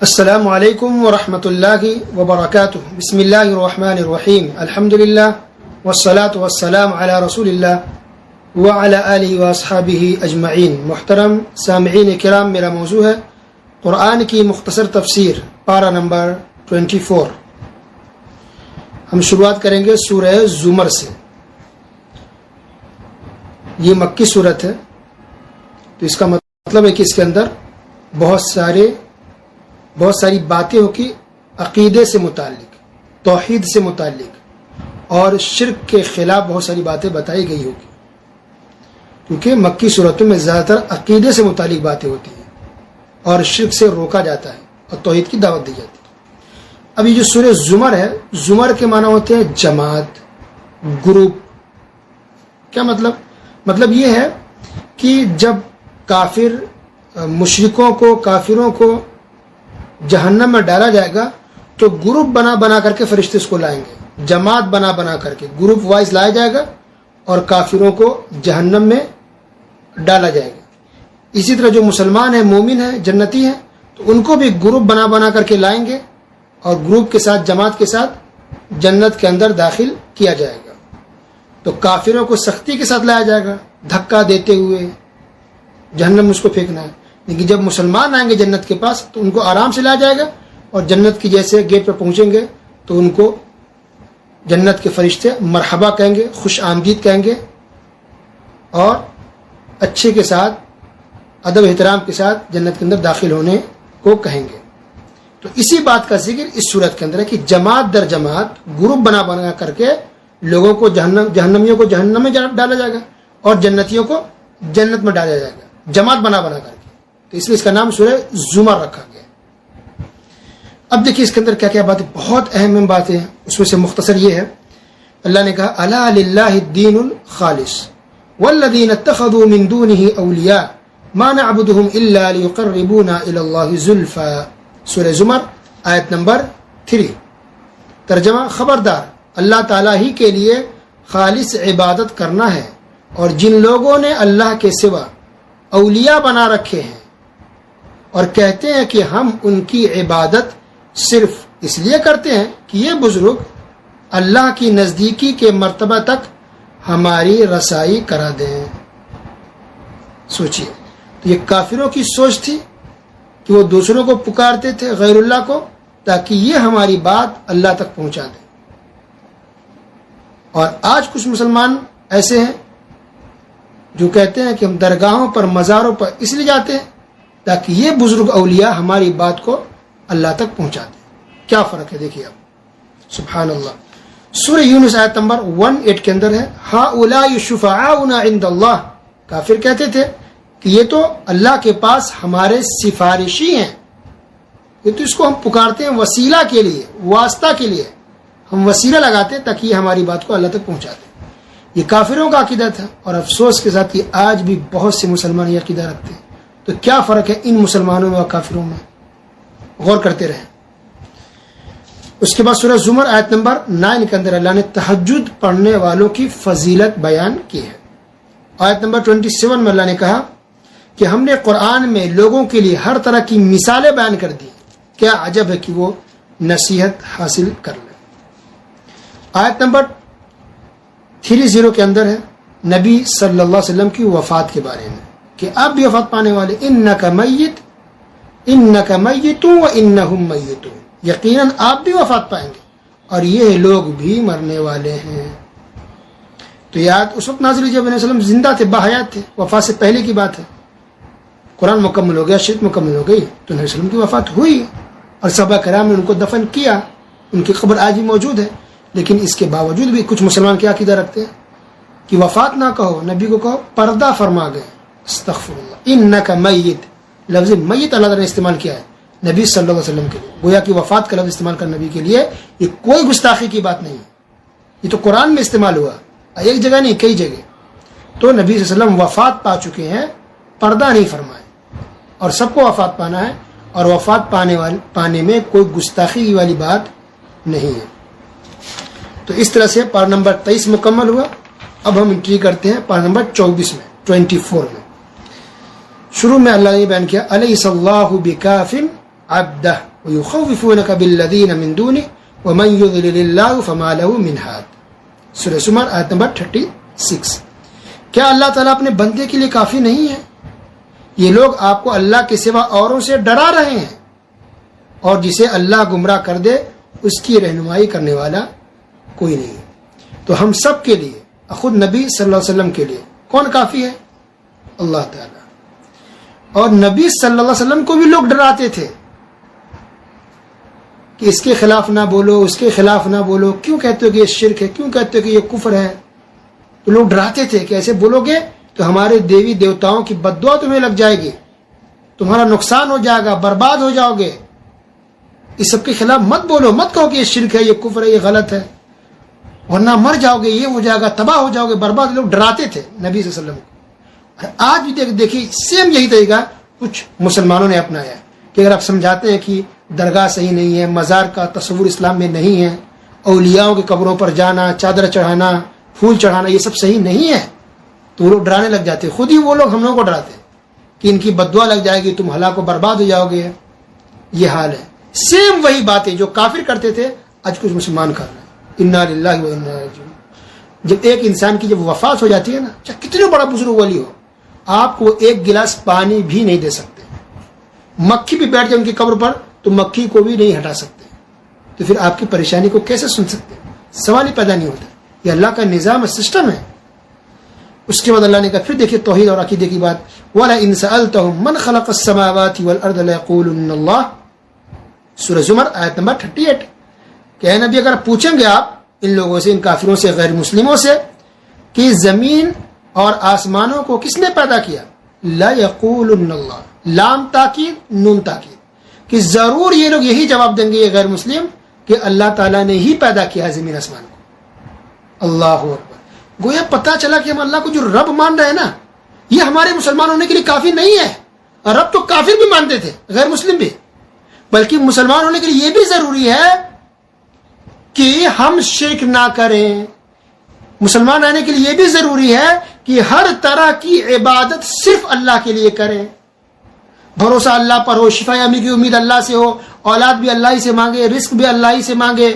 السلام علیکم ورحمۃ اللہ وبرکاتہ. بسم اللہ الرحمن الرحیم. الحمد للہ والصلاة والسلام علی رسول اللہ وعلی آلہ واصحابہ اجمعین. محترم سامعین کرام، میرا موضوع ہے قرآن کی مختصر تفسیر، پارہ نمبر 24. ہم شروعات کریں گے سورہ زمر سے. یہ مکی صورت ہے، تو اس کا مطلب ہے کہ اس کے اندر بہت ساری باتیں ہو کی عقیدے سے متعلق، توحید سے متعلق اور شرک کے خلاف بہت ساری باتیں بتائی گئی ہوگی، کیونکہ مکی صورتوں میں زیادہ تر عقیدے سے متعلق باتیں ہوتی ہیں اور شرک سے روکا جاتا ہے اور توحید کی دعوت دی جاتی ہے. اب یہ جو سورہ زمر ہے، زمر کے معنی ہوتے ہیں جماعت، گروپ. کیا مطلب یہ ہے کہ جب کافروں کو جہنم میں ڈالا جائے گا تو گروپ بنا کر کے فرشتے اس کو لائیں گے، جماعت بنا کر کے گروپ وائز لایا جائے گا اور کافروں کو جہنم میں ڈالا جائے گا. اسی طرح جو مسلمان ہیں، مومن ہیں، جنتی ہیں، تو ان کو بھی گروپ بنا کر کے لائیں گے اور گروپ کے ساتھ، جماعت کے ساتھ جنت کے اندر داخل کیا جائے گا. تو کافروں کو سختی کے ساتھ لایا جائے گا، دھکا دیتے ہوئے جہنم میں اس کو پھینکنا ہے. لیکن جب مسلمان آئیں گے جنت کے پاس تو ان کو آرام سے لایا جائے گا اور جنت کی جیسے گیٹ پہ پہنچیں گے تو ان کو جنت کے فرشتے مرحبا کہیں گے، خوش آمدید کہیں گے اور اچھے کے ساتھ، ادب احترام کے ساتھ جنت کے اندر داخل ہونے کو کہیں گے. تو اسی بات کا ذکر اس صورت کے اندر ہے کہ جماعت در جماعت گروپ بنا کر کے لوگوں کو جہنمیوں کو جہنم میں ڈالا جائے گا اور جنتیوں کو جنت میں ڈالا جائے گا، جماعت بنا کر کے. تو اس لیے اس کا نام سورہ زمر رکھا گیا. اب دیکھیے اس کے اندر کیا کیا باتیں، بہت اہم باتیں ہیں. اس میں سے مختصر یہ ہے، اللہ نے کہا الا للہ الدین الخالص والذین اتخذوا من دونه اولیاء ما نعبدهم الا ليقربونا الى الله زلفى. سورہ زمر آیت نمبر 3. ترجمہ: خبردار، اللہ تعالیٰ ہی کے لیے خالص عبادت کرنا ہے، اور جن لوگوں نے اللہ کے سوا اولیاء بنا رکھے ہیں اور کہتے ہیں کہ ہم ان کی عبادت صرف اس لیے کرتے ہیں کہ یہ بزرگ اللہ کی نزدیکی کے مرتبہ تک ہماری رسائی کرا دیں. سوچئے، تو یہ کافروں کی سوچ تھی کہ وہ دوسروں کو پکارتے تھے، غیر اللہ کو، تاکہ یہ ہماری بات اللہ تک پہنچا دیں. اور آج کچھ مسلمان ایسے ہیں جو کہتے ہیں کہ ہم درگاہوں پر، مزاروں پر اس لیے جاتے ہیں تاکہ یہ بزرگ اولیاء ہماری بات کو اللہ تک پہنچا دیں. کیا فرق ہے دیکھیے اب. سبحان اللہ. سورہ یونس آیت نمبر 18 کے اندر ہے ہؤلاء شفعاؤنا عند اللہ. کافر کہتے تھے کہ یہ تو اللہ کے پاس ہمارے سفارشی ہیں، یہ تو اس کو ہم پکارتے ہیں وسیلہ کے لیے، واسطہ کے لیے ہم وسیلہ لگاتے ہیں تاکہ یہ ہماری بات کو اللہ تک پہنچا دیں. یہ کافروں کا عقیدہ تھا، اور افسوس کے ساتھ یہ آج بھی بہت سے مسلمان یہ عقیدہ رکھتے ہیں. تو کیا فرق ہے ان مسلمانوں میں اور کافروں میں؟ غور کرتے رہیں. اس کے بعد سورہ زمر آیت نمبر 9 کے اندر اللہ نے تہجد پڑھنے والوں کی فضیلت بیان کی ہے. آیت نمبر 27 میں اللہ نے کہا کہ ہم نے قرآن میں لوگوں کے لیے ہر طرح کی مثالیں بیان کر دی، کیا عجب ہے کہ وہ نصیحت حاصل کر لیں. آیت نمبر 30 کے اندر ہے نبی صلی اللہ علیہ وسلم کی وفات کے بارے میں کہ آپ بھی وفات پانے والے، انک میت وانہم میتون، یقیناً آپ بھی وفات پائیں گے اور یہ لوگ بھی مرنے والے ہیں. تو یہ آیت اس وقت نازل ہوئی جب نبی صلی اللہ علیہ وسلم زندہ تھے، باحیات تھے. وفات سے پہلے کی بات ہے. قرآن مکمل ہو گیا، شریعت مکمل ہو گئی، تو نبی صلی اللہ علیہ وسلم کی وفات ہوئی اور صحابہ کرام نے ان کو دفن کیا. ان کی قبر آج بھی موجود ہے. لیکن اس کے باوجود بھی کچھ مسلمان کیا عقیدہ رکھتے ہیں کہ وفات نہ کہو، نبی کو کہو پردہ فرما گئے. استغفر اللہ. انک میت، لفظ میت اللہ تعالیٰ نے استعمال کیا ہے نبی صلی اللہ علیہ وسلم کے لیے. گویا کہ وفات کا لفظ استعمال کرنا نبی کے لیے یہ کوئی گستاخی کی بات نہیں ہے، یہ تو قرآن میں استعمال ہوا، ایک جگہ نہیں کئی جگہ. تو نبی صلی اللہ علیہ وسلم وفات پا چکے ہیں، پردہ نہیں فرمائے، اور سب کو وفات پانا ہے، اور وفات پانے میں کوئی گستاخی والی بات نہیں ہے. تو اس طرح سے پارہ نمبر 23 مکمل ہوا. اب ہم انٹری کرتے ہیں پارہ نمبر 24 میں، 24 میں. شروع میں اللہ نے بیان کیا الیس اللہ بکاف عبده ويخوفونك بالذين من دونه ومن يضلل الله فما له من هاد. سورہ زمر آیت نمبر 36. کیا اللہ تعالیٰ اپنے بندے کے لیے کافی نہیں ہے؟ یہ لوگ آپ کو اللہ کے سوا اوروں سے ڈرا رہے ہیں، اور جسے اللہ گمراہ کر دے اس کی رہنمائی کرنے والا کوئی نہیں. تو ہم سب کے لیے، خود نبی صلی اللہ علیہ وسلم کے لیے کون کافی ہے؟ اللہ تعالیٰ. اور نبی صلی اللہ علیہ وسلم کو بھی لوگ ڈراتے تھے کہ اس کے خلاف نہ بولو، اس کے خلاف نہ بولو. کیوں کہتے ہو کہ یہ شرک ہے؟ کیوں کہتے ہو کہ یہ کفر ہے؟ تو لوگ ڈراتے تھے کہ ایسے بولو گے تو ہمارے دیوی دیوتاؤں کی بد دعا تمہیں لگ جائے گی، تمہارا نقصان ہو جائے گا، برباد ہو جاؤ گے. اس سب کے خلاف مت بولو، مت کہو کہ یہ شرک ہے، یہ کفر ہے، یہ غلط ہے، ورنہ مر جاؤ گے، یہ ہو جائے گا، تباہ ہو جاؤ گے، برباد. لوگ ڈراتے تھے نبی صلی اللہ علیہ وسلم کو. آج بھی دیکھیے سیم یہی طریقہ کچھ مسلمانوں نے اپنایا ہے کہ اگر آپ سمجھاتے ہیں کہ درگاہ صحیح نہیں ہے، مزار کا تصور اسلام میں نہیں ہے، اولیاؤں کی قبروں پر جانا، چادر چڑھانا، پھول چڑھانا، یہ سب صحیح نہیں ہے، تو وہ لوگ ڈرانے لگ جاتے. خود ہی وہ لوگ ہم لوگوں کو ڈراتے کہ ان کی بد دعا لگ جائے گی، تم ہلاک و برباد ہو جاؤ گے. یہ حال ہے. سیم وہی باتیں جو کافر کرتے تھے آج کچھ مسلمان کر رہے ہیں. انا للہ و انا الیہ راجعون. جب ایک انسان کی جب وفات ہو جاتی ہے نا، چاہے کتنے بڑا بزرگ ولی ہو، آپ کو ایک گلاس پانی بھی نہیں دے سکتے. مکھی بھی بیٹھ جائے ان کی قبر پر تو مکھی کو بھی نہیں ہٹا سکتے. تو پھر آپ کی پریشانی کو کیسے سن سکتے؟ سوال ہی پیدا نہیں ہوتا. یہ اللہ کا نظام سسٹم ہے. اس کے بعد اللہ نے کہا، پھر دیکھیے توحید اور عقیدے کی بات، وَلَئِن سَأَلْتَهُم مَّنْ خَلَقَ السَّمَاوَاتِ وَالْأَرْضَ لَيَقُولُنَّ اللَّهُ. سورہ زمر آیت نمبر 38. کہ اے نبی اگر پوچھیں گے آپ ان لوگوں سے، ان کافروں سے، غیر مسلموں سے، کہ زمین اور آسمانوں کو کس نے پیدا کیا، لَيَقُولُنَّ اللَّهُ، لام تاکید، نون تاکید، کہ ضرور یہ لوگ یہی جواب دیں گے یہ غیر مسلم کہ اللہ تعالیٰ نے ہی پیدا کیا ہے زمین آسمان کو. اللہ اکبر. گویا پتہ چلا کہ ہم اللہ کو جو رب مان رہے ہیں نا، یہ ہمارے مسلمان ہونے کے لیے کافی نہیں ہے. رب تو کافر بھی مانتے تھے، غیر مسلم بھی، بلکہ مسلمان ہونے کے لیے یہ بھی ضروری ہے کہ ہم شرک نہ کریں. مسلمان رہنے کے لیے یہ بھی ضروری ہے کہ ہر طرح کی عبادت صرف اللہ کے لیے کریں. بھروسہ اللہ پر ہو، شفا یابی کی امید اللہ سے ہو، اولاد بھی اللہ ہی سے مانگے، رزق بھی اللہ ہی سے مانگے،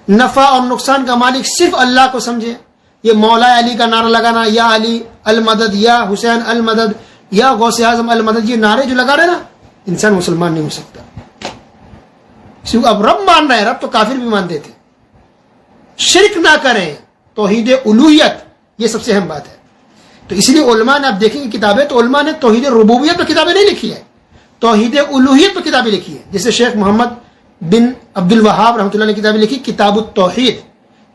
نفع اور نقصان کا مالک صرف اللہ کو سمجھے. یہ مولا علی کا نعرہ لگانا، یا علی المدد، یا حسین المدد، یا غوث اعظم المدد، یہ نعرے جو لگا رہے نا، انسان مسلمان نہیں ہو سکتا. اب رب مان رہے ہیں، رب تو کافر بھی مانتے تھے. شرک نہ کریں، توحید الوہیت، یہ سب سے اہم بات ہے. تو اس لیے علماء نے، آپ دیکھیں گے کتابیں، تو علماء نے توحید ربوبیت پر کتابیں نہیں لکھی ہے، توحید الوہیت پر کتابیں لکھی ہے. جیسے شیخ محمد بن عبد الوہاب رحمۃ اللہ نے کتابیں لکھی کتاب التوحید،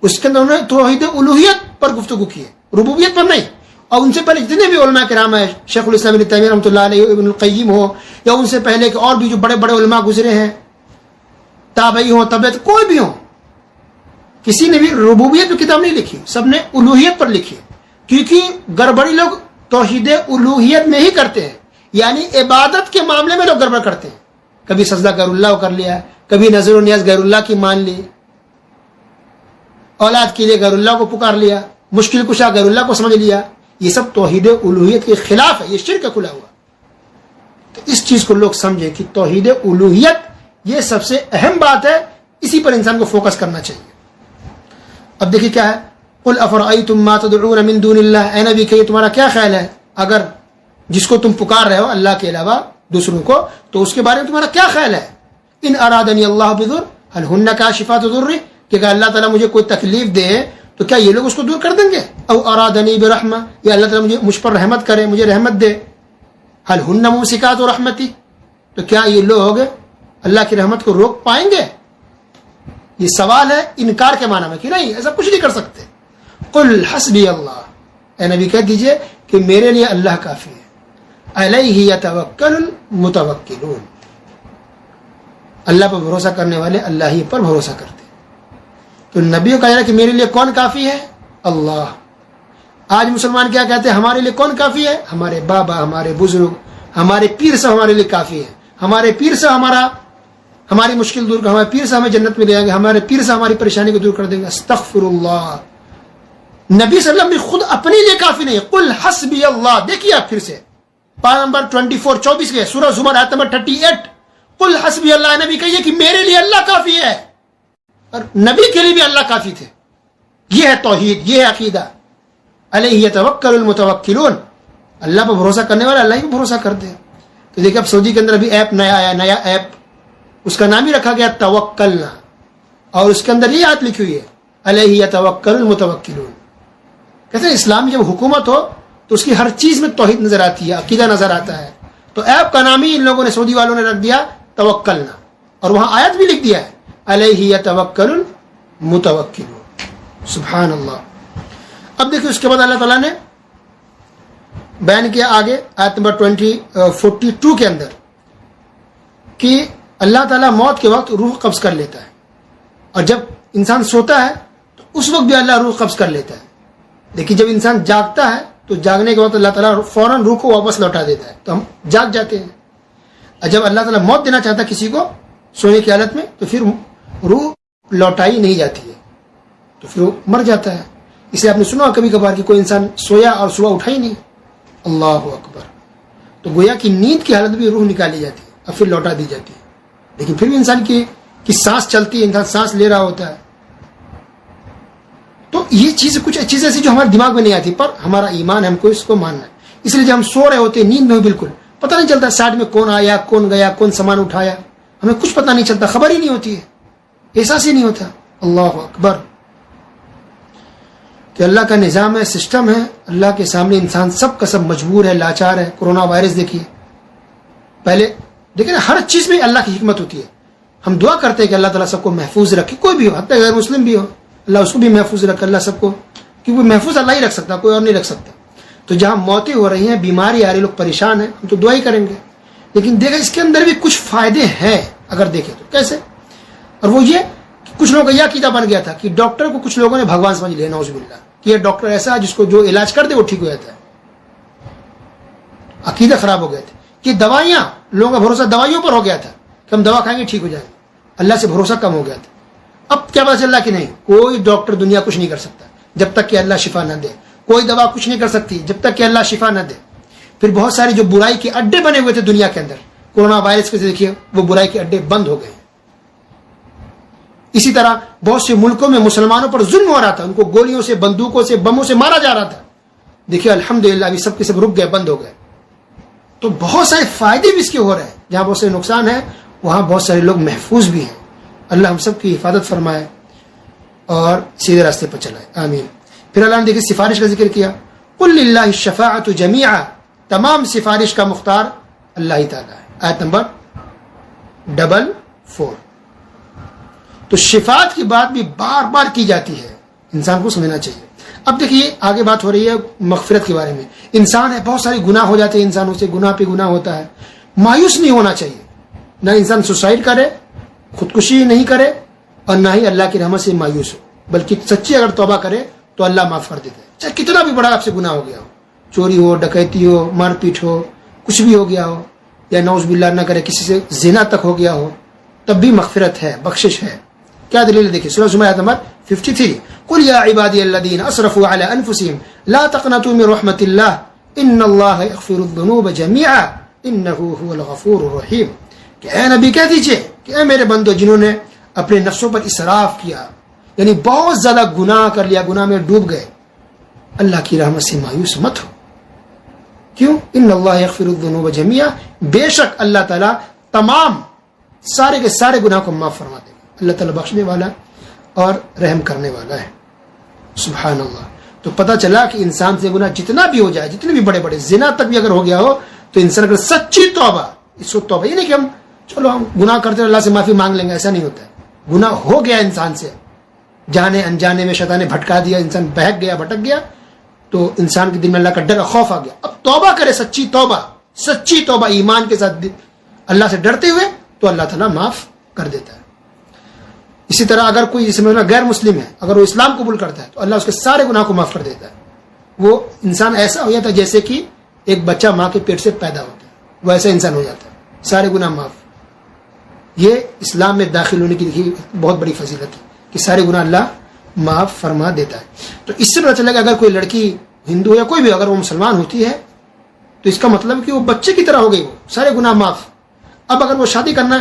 اس کے اندر انہوں نے توحید الوہیت پر گفتگو کی ہے، ربوبیت پر نہیں. اور ان سے پہلے جتنے بھی علماء کرام ہیں، شیخ الاسلام ابن تیمیہ رحمۃ اللہ علیہ، ابن القیم ہو، یا ان سے پہلے کے اور بھی جو بڑے بڑے علماء گزرے ہیں، تابعی ہوں، طبعت، کوئی بھی ہوں، کسی نے بھی ربوبیت پر کتاب نہیں لکھی، سب نے الوہیت پر لکھی. کیونکہ گڑبڑی لوگ توحید الوہیت میں ہی کرتے ہیں، یعنی عبادت کے معاملے میں لوگ گڑبڑ کرتے ہیں. کبھی سجدہ غیر اللہ کر لیا، کبھی نظر و نیاز غیر اللہ کی مان لی، اولاد کے لیے غیر اللہ کو پکار لیا، مشکل کشا غیر اللہ کو سمجھ لیا. یہ سب توحید الوہیت کے خلاف ہے، یہ شرک کا کھلا ہوا. تو اس چیز کو لوگ سمجھیں کہ توحید الوہیت یہ سب سے اہم بات ہے، اسی پر انسان کو فوکس کرنا چاہیے. اب دیکھیے کیا ہے، قل افرأیتم ما تدعون من دون اللہ. اے نبی کہ تمہارا کیا خیال ہے اگر جس کو تم پکار رہے ہو اللہ کے علاوہ دوسروں کو، تو اس کے بارے میں تمہارا کیا خیال ہے. ان ارادنی اللہ بضر هل هن کاشفات ضرہ، کہ اگر اللہ تعالیٰ مجھے کوئی تکلیف دے تو کیا یہ لوگ اس کو دور کر دیں گے. او ارادنی برحمہ، یا اللہ تعالیٰ مجھ پر رحمت کرے، مجھے رحمت دے. هل هن ممسکات رحمتی، تو کیا یہ لوگ اللہ کی رحمت کو روک پائیں گے. یہ سوال ہے انکار کے معنی میں کہ نہیں، ایسا کچھ نہیں کر سکتے. قل حسبی اللہ، اے نبی کہہ دیجئے کہ میرے لیے اللہ کافی ہے. علیہ یتوکل المتوکلون، اللہ پر بھروسہ کرنے والے اللہ ہی پر بھروسہ کرتے. تو نبی کو کہا جائے کہ میرے لیے کون کافی ہے، اللہ. آج مسلمان کیا کہتے ہیں، ہمارے لیے کون کافی ہے، ہمارے بابا، ہمارے بزرگ، ہمارے پیر صاحب ہمارے لیے کافی ہے. ہمارے پیر صاحب ہماری مشکل دور کر، ہمارے پیر صاحب ہمیں جنت میں لے جائیں گے، ہمارے پیر صاحب ہماری پریشانی کو دور کر دیں گے. استغفر اللہ. نبی صلی اللہ علیہ وسلم بھی خود اپنے لیے کافی نہیں. قل حسبی اللہ. دیکھیے آپ پھر سے پارہ نمبر 24 کے سورہ زمر آیت نمبر 38. قل حسبی اللہ، نبی کہیے کہ میرے لیے اللہ کافی ہے، اور نبی کے لیے بھی اللہ کافی تھے. یہ ہے توحید، یہ ہے عقیدہ. علیہ یتوکل المتوکلون، اللہ پر بھروسہ کرنے والے اللہ ہی پہ بھروسہ کرتے ہیں. تو دیکھیں اب سعودی کے اندر ابھی ایپ نیا آیا، نیا ایپ، اس کا نام ہی رکھا گیا توکلنا، اور اس کے اندر یہ آیت لکھی ہوئی ہے علیہ یتوکل المتوکلون. کہتے ہیں اسلام میں جب حکومت ہو تو اس کی ہر چیز میں توحید نظر آتی ہے، عقیدہ نظر آتا ہے. تو ایپ کا نام ہی ان لوگوں نے، سعودی والوں نے رکھ دیا توکلنا، اور وہاں آیت بھی لکھ دیا ہے علیہ یتوکل المتوکلون. سبحان اللہ. اب دیکھیں اس کے بعد اللہ تعالیٰ نے بیان کیا آگے آیت نمبر 42 کے اندر کہ اللہ تعالیٰ موت کے وقت روح قبض کر لیتا ہے، اور جب انسان سوتا ہے تو اس وقت بھی اللہ روح قبض کر لیتا ہے. لیکن جب انسان جاگتا ہے تو جاگنے کے وقت اللہ تعالیٰ فوراً روح کو واپس لوٹا دیتا ہے، تو ہم جاگ جاتے ہیں. اور جب اللہ تعالیٰ موت دینا چاہتا ہے کسی کو سونے کی حالت میں تو پھر روح لوٹائی نہیں جاتی ہے، تو پھر وہ مر جاتا ہے. اسے آپ نے سنا کبھی کبھار کہ کوئی انسان سویا اور صبح اٹھا ہی نہیں. اللہ اکبر. تو گویا کہ نیند کی حالت بھی روح نکالی جاتی ہے اور پھر لوٹا دی جاتی ہے، لیکن پھر بھی انسان کی سانس چلتی ہے، انسان سانس لے رہا ہوتا ہے. تو یہ چیز کچھ چیزیں ایسی جو ہمارے دماغ میں نہیں آتی، پر ہمارا ایمان ہم کو اس کو ماننا ہے. اس لیے جب ہم سو رہے ہوتے ہیں نیند میں بالکل پتہ نہیں چلتا سائڈ میں کون آیا، کون گیا، کون سامان اٹھایا، ہمیں کچھ پتہ نہیں چلتا، خبر ہی نہیں ہوتی ہے، احساس ہی نہیں ہوتا. اللہ اکبر. کہ اللہ کا نظام ہے، سسٹم ہے، اللہ کے سامنے انسان سب کا سب مجبور ہے، لاچار ہے. کورونا وائرس دیکھیے، پہلے دیکھیں نا، ہر چیز میں اللہ کی حکمت ہوتی ہے. ہم دعا کرتے ہیں کہ اللہ تعالیٰ سب کو محفوظ رکھے، کوئی بھی ہو، حتیٰ غیر مسلم بھی ہو، اللہ اس کو بھی محفوظ رکھے. اللہ سب کو، کیونکہ محفوظ اللہ ہی رکھ سکتا، کوئی اور نہیں رکھ سکتا. تو جہاں موتیں ہو رہی ہیں، بیماری آ رہی، لوگ پریشان ہیں، ہم تو دعا ہی کریں گے. لیکن دیکھیں اس کے اندر بھی کچھ فائدے ہیں اگر دیکھیں تو. کیسے؟ اور وہ یہ کہ کچھ لوگوں کا یہ عقیدہ بن گیا تھا کہ ڈاکٹر کو کچھ لوگوں نے بھگوان سمجھ لیا، نعوذ باللہ، کہ یہ ڈاکٹر ایسا ہے جس کو جو علاج کر دے وہ ٹھیک ہو جاتا ہے. عقیدہ خراب ہو گئے تھے کہ دوائیاں، لوگوں کا بھروسہ دوائیوں پر ہو گیا تھا کہ ہم دوا کھائیں گے ٹھیک ہو جائیں گے. اللہ سے بھروسہ کم ہو گیا تھا. اب کیا پتا چلا کہ نہیں، کوئی ڈاکٹر دنیا کچھ نہیں کر سکتا جب تک کہ اللہ شفا نہ دے. کوئی دوا کچھ نہیں کر سکتی جب تک کہ اللہ شفا نہ دے. پھر بہت ساری جو برائی کے اڈے بنے ہوئے تھے دنیا کے اندر، کورونا وائرس کے دیکھیے وہ برائی کے اڈے بند ہو گئے. اسی طرح بہت سے ملکوں میں مسلمانوں پر ظلم ہو رہا تھا، ان کو گولیوں سے، بندوقوں سے، بموں سے مارا جا رہا تھا. دیکھیے الحمدللہ ابھی سب کے سب رک گئے، بند ہو گئے. تو بہت سارے فائدے بھی اس کے ہو رہے ہیں. جہاں بہت سے نقصان ہیں وہاں بہت سارے لوگ محفوظ بھی ہیں. اللہ ہم سب کی حفاظت فرمائے اور سیدھے راستے پر چلائے، آمین. پھر اللہ نے دیکھیے سفارش کا ذکر کیا، قل للہ الشفاعۃ جمیعا، تمام سفارش کا مختار اللہ ہی تعالیٰ ہے. آیت نمبر 44. تو شفاعت کی بات بھی بار بار کی جاتی ہے، انسان کو سمجھنا چاہیے. اب دیکھیے آگے بات ہو رہی ہے مغفرت کے بارے میں. انسان ہے، بہت سارے گناہ ہو جاتے ہیں انسانوں سے، گناہ پہ گناہ ہوتا ہے. مایوس نہیں ہونا چاہیے، نہ انسان سوسائڈ کرے، خودکشی نہیں کرے، اور نہ ہی اللہ کی رحمت سے مایوس ہو، بلکہ سچی اگر توبہ کرے تو اللہ معاف کر دیتا ہے. چاہے کتنا بھی بڑا آپ سے گناہ ہو گیا ہو، چوری ہو، ڈکیتی ہو، مار پیٹ ہو، کچھ بھی ہو گیا ہو، یا نعوذ باللہ نہ کرے کسی سے زنا تک ہو گیا ہو، تب بھی مغفرت ہے، بخشش ہے. کیا دلیل ہے؟ دیکھیے سورہ زمر آیت نمبر 53، قل یا عبادی الذین اسرفوا علی انفسہم لا تقنطوا من رحمت اللہ ان اللہ یغفر الذنوب جمیعا انہ هو الغفور الرحیم. کہ اے نبی کہہ دیجئے کہ اے میرے بندو جنہوں نے اپنے نفسوں پر اسراف کیا، یعنی بہت زیادہ گناہ کر لیا، گناہ میں ڈوب گئے، اللہ کی رحمت سے مایوس مت ہو. کیوں؟ ان اللہ یغفر الذنوب جمیعا، بے شک اللہ تعالیٰ تمام سارے کے سارے گناہ کو معاف فرما دے گا. اللہ تعالیٰ بخشنے والا اور رحم کرنے والا ہے. سبحان اللہ. تو پتہ چلا کہ انسان سے گناہ جتنا بھی ہو جائے، جتنے بھی بڑے بڑے زنا تک بھی اگر ہو گیا ہو، تو انسان اگر سچی توبہ، اس کو توبہ یہ نہیں کہ ہم چلو ہم گناہ کرتے اللہ سے معافی مانگ لیں گے، ایسا نہیں ہوتا ہے. گناہ ہو گیا انسان سے، جانے انجانے میں شیطان نے بھٹکا دیا، انسان بہک گیا، بھٹک گیا، تو انسان کے دل میں اللہ کا ڈر، خوف آ گیا. اب توبہ کرے، سچی توبہ ایمان کے ساتھ اللہ سے ڈرتے ہوئے، تو اللہ تعالیٰ معاف کر دیتا ہے. اسی طرح اگر کوئی جس میں غیر مسلم ہے، اگر وہ اسلام قبول کرتا ہے تو اللہ اس کے سارے گناہ کو معاف کر دیتا ہے. وہ انسان ایسا ہو جاتا ہے جیسے کہ ایک بچہ ماں کے پیٹ سے پیدا ہوتا ہے، وہ ایسا انسان ہو جاتا ہے، سارے گناہ معاف. یہ اسلام میں داخل ہونے کی بہت بڑی فضیلت ہے کہ سارے گناہ اللہ معاف فرما دیتا ہے. تو اس سے پتہ چلا کہ اگر کوئی لڑکی ہندو یا کوئی بھی اگر وہ مسلمان ہوتی ہے تو اس کا مطلب کہ وہ بچے کی طرح ہو گئی، وہ سارے گناہ معاف. اب اگر وہ شادی کرنا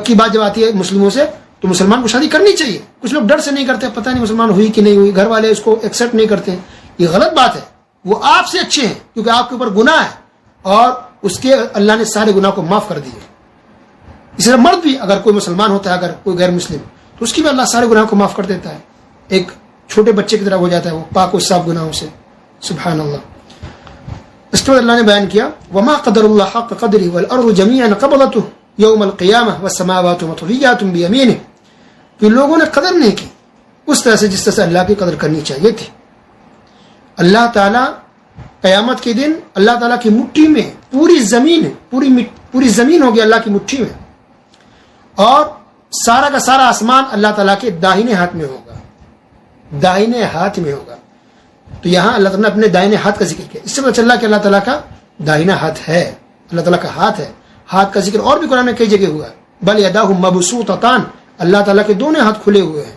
کی بات جب آتی ہے مسلموں سے تو مسلمان کو شادی کرنی چاہیے. کچھ لوگ ڈر سے نہیں کرتے, پتہ نہیں مسلمان ہوئی کہ نہیں ہوئی, گھر والے اس کو ایکسیپٹ نہیں کرتے. یہ غلط بات ہے. وہ آپ سے اچھے ہیں کیونکہ آپ کے اوپر گناہ ہے اور اس کے اللہ نے سارے گناہ کو معاف کر دیے. اس طرح مرد بھی اگر کوئی مسلمان ہوتا ہے, اگر کوئی غیر مسلم, تو اس کی بھی اللہ سارے گناہ کو معاف کر دیتا ہے, ایک چھوٹے بچے کی طرح ہو جاتا ہے, وہ پاک و صاف گناہوں سے. سبحان اللہ. اس کے بعد اللہ نے بیان کیا وما قدر اللہ حق قدره والارض جميعا قبضته یوم القیامہ والسماوات مطویات بیمینہ. کہ لوگوں نے قدر نہیں کی اس طرح سے جس طرح سے اللہ کی قدر کرنی چاہیے تھی. اللہ تعالیٰ قیامت کے دن اللہ تعالیٰ کی مٹھی میں پوری زمین ہوگی اللہ کی مٹھی میں, اور سارا کا سارا آسمان اللہ تعالیٰ کے داہنے ہاتھ میں ہوگا, داہنے ہاتھ میں ہوگا. تو یہاں اللہ تعالیٰ نے اپنے دائنے ہاتھ کا ذکر کیا. اس سے پتہ چلا کہ اللہ تعالیٰ کا داہنا ہاتھ ہے, اللہ تعالیٰ کا ہاتھ ہے. ہاتھ کا ذکر اور بھی قرآن میں کئی جگہ ہوا ہے. بل یداہ مبسوطتان, اللہ تعالیٰ کے دونوں ہاتھ کھلے ہوئے ہیں.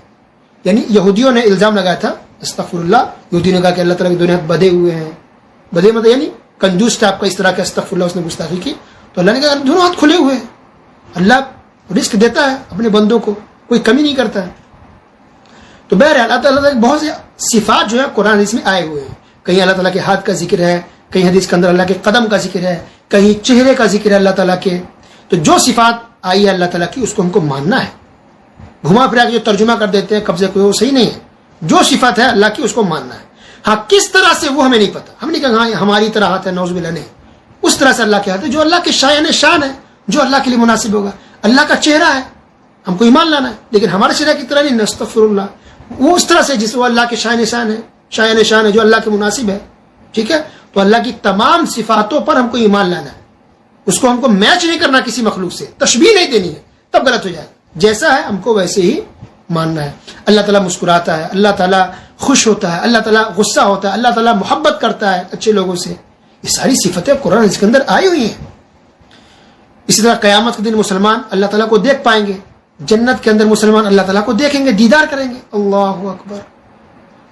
یعنی یہودیوں نے الزام لگایا تھا, استغفر اللہ, یہودیوں نے کہا کہ اللہ تعالیٰ کے دونوں ہاتھ بدھے ہوئے ہیں. بدھے مطلب یعنی کنجوس ٹائپ کا, اس طرح کا استغفر اللہ اس نے گستاخی کی. تو اللہ نے کہا دونوں ہاتھ کھلے ہوئے ہیں. اللہ رزق دیتا ہے اپنے بندوں کو, کوئی کمی نہیں کرتا ہے. تو بہرحال اللہ تعالیٰ کے بہت سے صفات جو ہے قرآن حدیث میں آئے ہوئے ہیں. کہیں اللہ تعالیٰ کے ہاتھ کا ذکر ہے, کہیں حدیث کے اندر اللہ کے قدم کا ذکر ہے, کہیں چہرے کا ذکر ہے اللہ تعالیٰ کے. تو جو صفات آئی ہے اللہ تعالیٰ کی اس کو ہم کو ماننا ہے. گھما پھرا کے جو ترجمہ کر دیتے ہیں قبضے کو, وہ صحیح نہیں ہے. جو صفات ہے اللہ کی اس کو ماننا ہے. ہاں کس طرح سے وہ ہمیں نہیں پتا. ہم نے کہا ہاں ہماری طرح ہاتھ ہے, نعوذ باللہ, نہیں. اس طرح سے اللہ کے ہاتھ ہے جو اللہ کے شان ہے, جو اللہ کے لیے مناسب ہوگا. اللہ کا چہرہ ہے, ہم کو ایمان لانا ہے, لیکن ہمارے چہرہ کی طرح نہیں. استغفر اللہ, وہ اس طرح سے جس وہ اللہ کے شان ہے, جو اللہ کے مناسب ہے. ٹھیک ہے. تو اللہ کی تمام صفاتوں پر ہم کو ایمان لانا ہے. اس کو ہم کو میچ نہیں کرنا کسی مخلوق سے, تشبیہ نہیں دینی ہے, تب غلط ہو جائے. جیسا ہے ہم کو ویسے ہی ماننا ہے. اللہ تعالیٰ مسکراتا ہے, اللہ تعالیٰ خوش ہوتا ہے, اللہ تعالیٰ غصہ ہوتا ہے, اللہ تعالیٰ محبت کرتا ہے اچھے لوگوں سے. یہ ساری صفتیں قرآن اس کے اندر آئی ہوئی ہیں. اسی طرح قیامت کے دن مسلمان اللہ تعالیٰ کو دیکھ پائیں گے. جنت کے اندر مسلمان اللہ تعالیٰ کو دیکھیں گے, دیدار کریں گے. اللہ اکبر.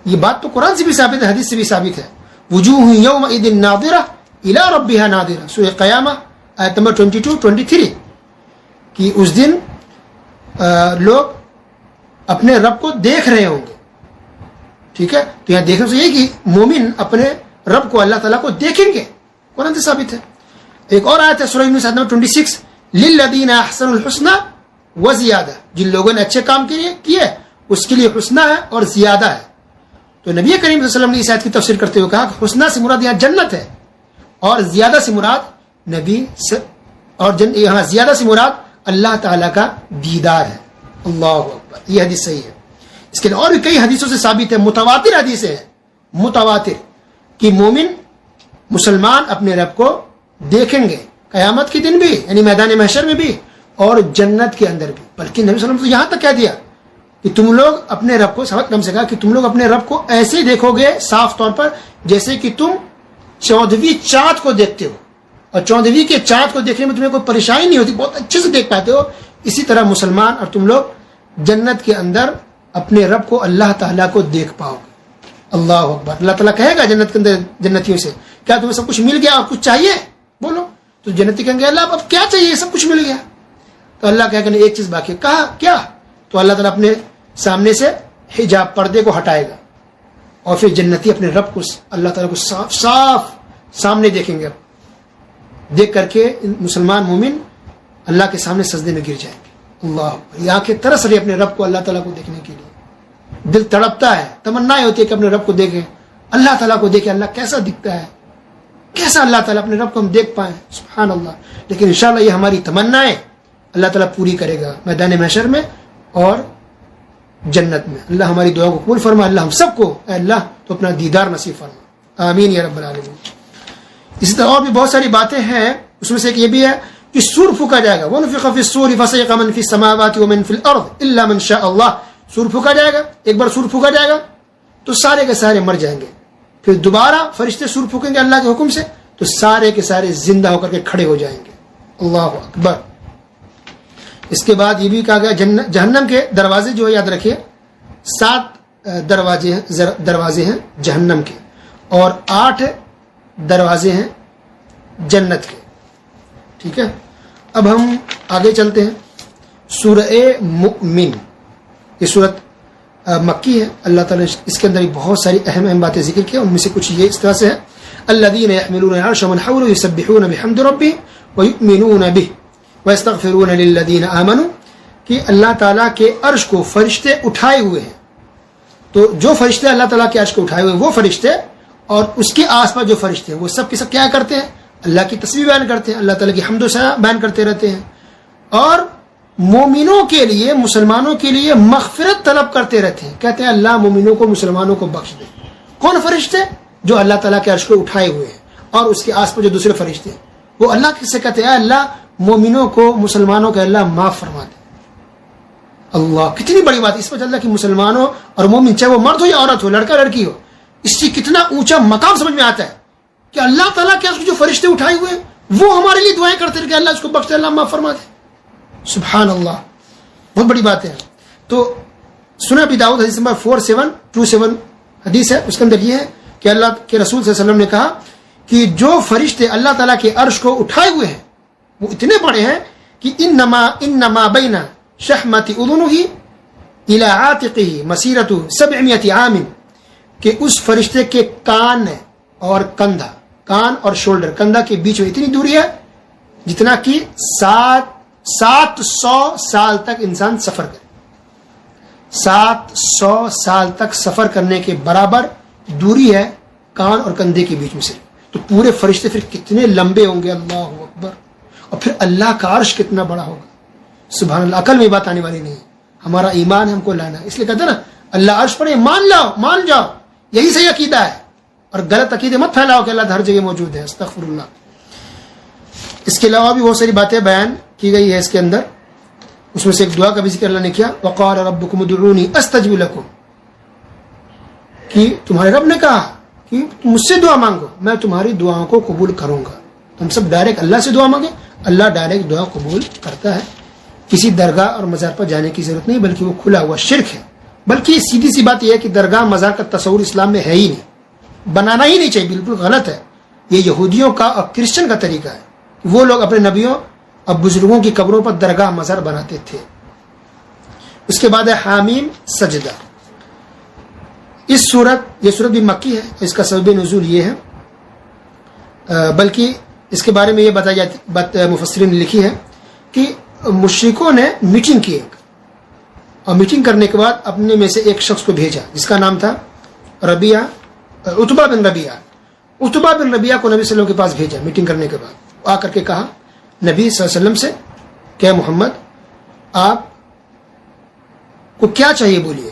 یہ بات تو قرآن سے بھی ثابت ہے, حدیث سے بھی ثابت ہے. وجوہ یومئذ ناظرہ الی ربہا ناظرہ. سورہ قیامہ آیت نمبر 22-23 کہ اس دن لوگ اپنے رب کو دیکھ رہے ہوں گے. ٹھیک ہے. تو یہاں دیکھنے سے یہ کہ مومن اپنے رب کو اللہ تعالیٰ کو دیکھیں گے, قرآن سے ثابت ہے. ایک اور آیت ہے سورہ یونس آیت نمبر 26 للذین احسنوا الحسنی وزیادہ. جن لوگوں نے اچھے کام کیے اس کے لیے حسنہ ہے اور زیادہ ہے. تو نبی کریم صلی اللہ علیہ وسلم نے اس آیت کی تفسیر کرتے ہوئے کہا کہ حسنہ سے مراد یہاں جنت ہے, اور زیادہ سے مراد یہاں زیادہ سے مراد اللہ تعالیٰ کا دیدار ہے. اللہ اکبر. یہ حدیث صحیح ہے. اس کے اور بھی کئی حدیثوں سے ثابت ہے, متواتر حدیثیں ہیں, متواتر, کہ مومن مسلمان اپنے رب کو دیکھیں گے قیامت کے دن بھی, یعنی میدان محشر میں بھی, اور جنت کے اندر بھی. بلکہ نبی صلی اللہ علیہ وسلم تو یہاں تک کہہ دیا کہ تم لوگ اپنے رب کو, سبق نم سے کہا کہ تم لوگ اپنے رب کو ایسے دیکھو گے صاف طور پر جیسے کہ تم 14ویں چاند کو دیکھتے ہو, اور 14ویں کے چاند کو دیکھنے میں تمہیں کوئی پریشانی نہیں ہوتی, بہت اچھے سے دیکھ پاتے ہو. اسی طرح مسلمان اور تم لوگ جنت کے اندر اپنے رب کو, اللہ تعالیٰ کو دیکھ پاؤ گے. اللہ اکبر. اللہ تعالیٰ کہے گا جنت کے اندر جنتیوں سے کیا تمہیں سب کچھ مل گیا اور کچھ چاہیے, بولو. تو جنتی کہیں گے اللہ اب کیا چاہیے, سب کچھ مل گیا. تو اللہ کہے گا ایک چیز باقی. کہا کیا؟ تو اللہ تعالیٰ اپنے سامنے سے حجاب پردے کو ہٹائے گا, اور پھر جنتی اپنے رب کو, اللہ تعالیٰ کو صاف صاف سامنے دیکھیں گے. دیکھ کر کے مسلمان مومن اللہ کے سامنے سجدے میں گر جائیں گے. اللہ, یہ آنکھیں ترس رہی اپنے رب کو, اللہ تعالیٰ کو دیکھنے کے لیے. دل تڑپتا ہے, تمنا ہوتی ہے کہ اپنے رب کو دیکھیں, اللہ تعالیٰ کو دیکھیں, اللہ کیسا دکھتا ہے, کیسا اللہ تعالیٰ, اپنے رب کو ہم دیکھ پائیں. سبحان اللہ. لیکن انشاءاللہ یہ ہماری تمنا ہے, اللہ تعالیٰ پوری کرے گا میدان محشر میں اور جنت میں. اللہ ہماری دعا کو قبول فرما. اللہ ہم سب کو, اے اللہ تو اپنا دیدار نصیب فرما. آمین یا رب العالمین. اسی طرح اور بھی بہت ساری باتیں ہیں, اس میں سے ایک یہ بھی ہے کہ سور پھونکا جائے گا. وَنُفِخَ فِي الصُّورِ فَصَعِقَ مَن فِي السَّمَاوَاتِ وَمَن فِي الْأَرْضِ إِلَّا مَن شَاءَ اللَّهُ. سور پھونکا جائے گا, ایک بار سور پھونکا جائے گا تو سارے کے سارے مر جائیں گے. پھر دوبارہ فرشتے سور پھونکیں گے اللہ کے حکم سے, تو سارے کے سارے زندہ ہو کر کے کھڑے ہو جائیں گے. اللہ اکبر. اس کے بعد یہ بھی کہا گیا جہنم کے دروازے جو ہے یاد رکھیے 7 دروازے ہیں جہنم کے, اور 8 دروازے ہیں جنت کے. ٹھیک ہے. اب ہم آگے چلتے ہیں. سورہ مؤمن، یہ سورت مکی ہے. اللہ تعالیٰ نے اس کے اندر بہت ساری اہم باتیں ذکر کی. ان میں سے کچھ یہ اس طرح سے ہے: الذین یحملون العرش ومن حوله یسبحون بحمد ربهم ویؤمنون به ویستغفرون للذین آمنوا، کہ اللہ تعالیٰ کے عرش کو فرشتے اٹھائے ہوئے ہیں. تو جو فرشتے اللہ تعالیٰ کے عرش کو اٹھائے ہوئے ہیں وہ فرشتے، اور اس کے آس پاس جو فرشتے ہیں وہ سب کے سب کیا کرتے ہیں؟ اللہ کی تسبیح بیان کرتے ہیں، اللہ تعالیٰ کی حمد و ثنا بیان کرتے رہتے ہیں، اور مومنوں کے لیے، مسلمانوں کے لیے مغفرت طلب کرتے رہتے ہیں. کہتے ہیں اللہ مومنوں کو، مسلمانوں کو بخش دے. کون فرشتے؟ جو اللہ تعالیٰ کے عرش کو اٹھائے ہوئے ہیں، اور اس کے آس پاس جو دوسرے فرشتے ہیں وہ اللہ سے کہتے ہیں اللہ مومنوں کو، مسلمانوں کو اللہ معاف فرما دے. اللہ، کتنی بڑی بات. اس وجہ اللہ کی مسلمانوں اور مومن، چاہے وہ مرد ہو یا عورت ہو، لڑکا لڑکی ہو، اس سے کتنا اونچا مقام سمجھ میں آتا ہے کہ اللہ تعالیٰ کے جو فرشتے اٹھائے ہوئے ہیں وہ ہمارے لیے دعائیں کرتے ہیں کہ اللہ اس کو بخش دے، اللہ معاف فرما دے. سبحان اللہ، بہت بڑی بات ہے. تو سنن ابی داؤد حدیث نمبر 4727 حدیث ہے. اس کے اندر یہ ہے کہ اللہ کے رسول صلی اللہ علیہ وسلم نے کہا کہ جو فرشتے اللہ تعالیٰ کے عرش کو اٹھائے ہوئے ہیں وہ اتنے بڑے ہیں کہ انما بین شحمت اذنہ الی عاتقہ مسیرۃ 700 عام، کہ اس فرشتے کے کان اور کندھا، کان اور شولڈر، کندھا کے بیچ میں اتنی دوری ہے جتنا کہ 700 سال تک انسان سفر کرے. 700 سال تک سفر کرنے کے برابر دوری ہے کان اور کندھے کے بیچ میں سے. تو پورے فرشتے پھر کتنے لمبے ہوں گے، اللہ اکبر. اور پھر اللہ کا عرش کتنا بڑا ہوگا. سبحان اللہ، عقل میں بات آنے والی نہیں ہے. ہمارا ایمان ہم کو لانا ہے. اس لیے کہتے ہیں نا اللہ عرش پر ہے، مان جاؤ، یہی صحیح عقیدہ ہے. اور غلط عقیدے مت پھیلاؤ کہ اللہ ہر جگہ موجود ہے. استغفر اللہ. اس کے علاوہ بھی بہت ساری باتیں بیان کی گئی ہے اس کے اندر. اس میں سے ایک دعا کا بھی ذکر اللہ نے کیا، وقال ربکم ادعونی استجب لکم، کہ تمہارے رب نے کہا کہ مجھ سے دعا مانگو، میں تمہاری دعاؤں کو قبول کروں گا. ہم سب ڈائریکٹ اللہ سے دعا مانگے، اللہ ڈائریکٹ دعا قبول کرتا ہے. کسی درگاہ اور مزار پر جانے کی ضرورت نہیں، بلکہ وہ کھلا ہوا شرک ہے. بلکہ سیدھی سی بات یہ ہے کہ درگاہ مزار کا تصور اسلام میں ہے ہی نہیں، بنانا ہی نہیں چاہیے، بالکل غلط ہے. یہ یہودیوں کا اور کرسچن کا طریقہ ہے. وہ لوگ اپنے نبیوں اور بزرگوں کی قبروں پر درگاہ مزار بناتے تھے. اس کے بعد ہے حامیم سجدہ. یہ صورت بھی مکی ہے. اس کا سبب نزول یہ ہے، بلکہ اس کے بارے میں یہ بتائی جاتی، مفسرین نے لکھی ہے کہ مشرکوں نے میٹنگ کی ایک، اور میٹنگ کرنے کے بعد اپنے میں سے ایک شخص کو بھیجا جس کا نام تھا عتبہ بن ربیعہ. عتبہ بن ربیعہ کو نبی صلی اللہ علیہ وسلم کے پاس بھیجا میٹنگ کرنے کے بعد. آ کر کے کہا نبی صلی اللہ علیہ وسلم سے کہ محمد آپ کو کیا چاہیے بولیے.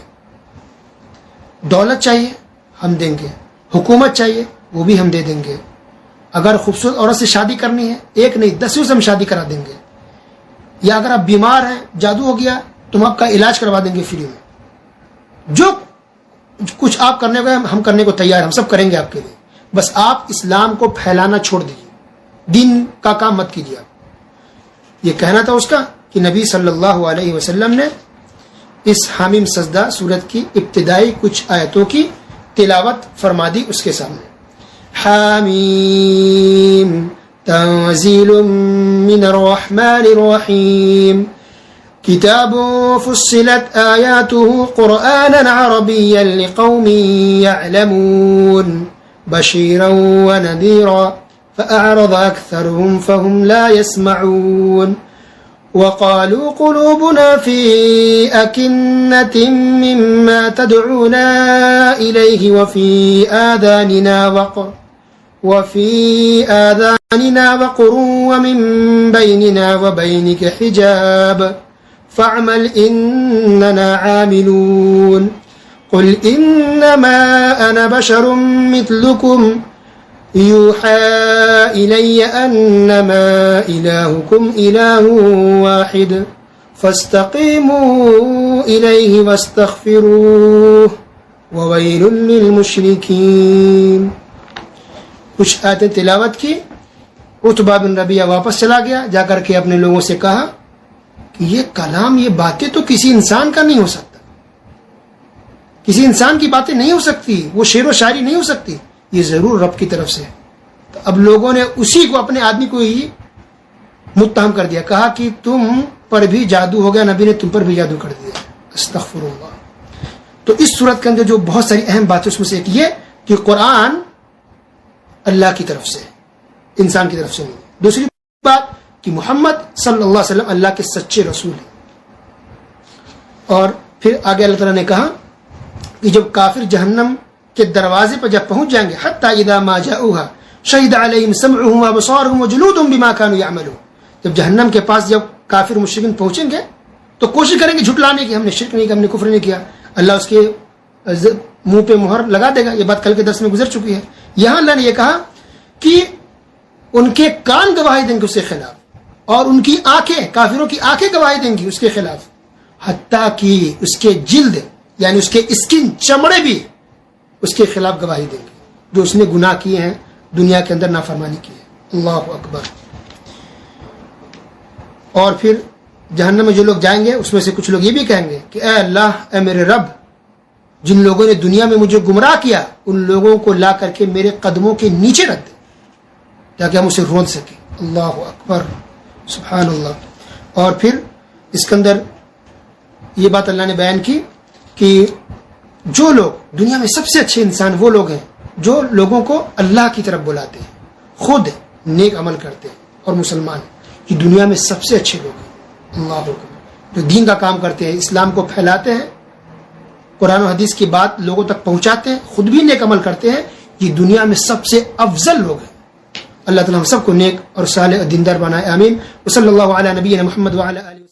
دولت چاہیے ہم دیں گے، حکومت چاہیے وہ بھی ہم دے دیں گے، اگر خوبصورت عورت سے شادی کرنی ہے 1 نہیں 10 سے ہم شادی کرا دیں گے، یا اگر آپ بیمار ہیں جادو ہو گیا تو ہم آپ کا علاج کروا دیں گے فری میں. جو کچھ آپ کرنے کو ہم کرنے کو تیار، ہم سب کریں گے آپ کے لیے، بس آپ اسلام کو پھیلانا چھوڑ دیجیے، دین کا کام مت کیجیے. آپ یہ کہنا تھا اس کا کہ نبی صلی اللہ علیہ وسلم نے اس حامیم سجدہ سورت کی ابتدائی کچھ آیتوں کی تلاوت فرما دی اس کے سامنے. حامیم تنزیل من الرحمن الرحیم کتاب فصلت آیاته قرآنا عربیا لقوم یعلمون بشیرا ونذیرا فأعرض أكثرهم فهم لا يسمعون وقالوا قلوبنا في أكنة مما تدعونا إليه وفي آذاننا وقر ومن بيننا وبينك حجاب فاعمل إننا عاملون قل إنما أنا بشر مثلكم يوحى إلي أنما إلهكم إله واحد فاستقيموا إليه واستغفروه وويل للمشركين. کچھ آیتیں تلاوت کی. عتبہ بن ربیعہ واپس چلا گیا، جا کر کے اپنے لوگوں سے کہا کہ یہ کلام، یہ باتیں تو کسی انسان کا نہیں ہو سکتا، کسی انسان کی باتیں نہیں ہو سکتی، وہ شعر و شاعری نہیں ہو سکتی، یہ ضرور رب کی طرف سے. تو اب لوگوں نے اسی کو، اپنے آدمی کو ہی متہم کر دیا, کہا کہ تم پر بھی جادو ہو گیا, نبی نے تم پر بھی جادو کر دیا. استغفر اللہ. تو اس صورت کے اندر جو بہت ساری اہم باتیں, اس میں سے ایک یہ کہ قرآن اللہ کی طرف سے, انسان کی طرف سے نہیں. دوسری بات کہ محمد صلی اللہ علیہ وسلم اللہ کے سچے رسول ہیں. اور پھر آگے اللہ تعالیٰ نے کہا کہ جب کافر جہنم کے دروازے پر جب پہنچ جائیں گے, حتی اذا ما جاؤها شہد علیہم سمعهم وابصارهم وجلودهم بما كانوا يعملون, جب جہنم کے پاس جب کافر مشرکین پہنچیں گے تو کوشش کریں گے جھٹلانے کی, ہم نے شرک نہیں کیا, ہم نے کفر نہیں کیا. اللہ اس کے منہ پہ مہر لگا دے گا. یہ بات کل کے درس میں گزر چکی ہے. یہاں اللہ نے یہ کہا کہ ان کے کان گواہی دیں گے اس کے خلاف, اور ان کی آنکھیں, کافروں کی آنکھیں گواہی دیں گی اس کے خلاف, حتیٰ کہ اس کے جلد یعنی اس کے اسکن, چمڑے بھی اس کے خلاف گواہی دیں گے, جو اس نے گناہ کیے ہیں, دنیا کے اندر نافرمانی کی ہے. اللہ اکبر. اور پھر جہنم میں جو لوگ جائیں گے اس میں سے کچھ لوگ یہ بھی کہیں گے کہ اے اللہ, اے میرے رب, جن لوگوں نے دنیا میں مجھے گمراہ کیا ان لوگوں کو لا کر کے میرے قدموں کے نیچے رکھ دے تاکہ ہم اسے رون سکیں. اللہ اکبر, سبحان اللہ. اور پھر اس کے اندر یہ بات اللہ نے بیان کی کہ جو لوگ دنیا میں سب سے اچھے انسان وہ لوگ ہیں جو لوگوں کو اللہ کی طرف بلاتے ہیں, خود نیک عمل کرتے ہیں, اور مسلمان یہ دنیا میں سب سے اچھے لوگ ہیں. اللہ اکبر. جو دین کا کام کرتے ہیں, اسلام کو پھیلاتے ہیں, قرآن و حدیث کی بات لوگوں تک پہنچاتے ہیں, خود بھی نیک عمل کرتے ہیں, یہ دنیا میں سب سے افضل لوگ ہیں. اللہ تعالیٰ ہم سب کو نیک اور صالح اور دیندار بنائے. آمین. وصلی اللہ علی نبینا محمد وعلی آلہ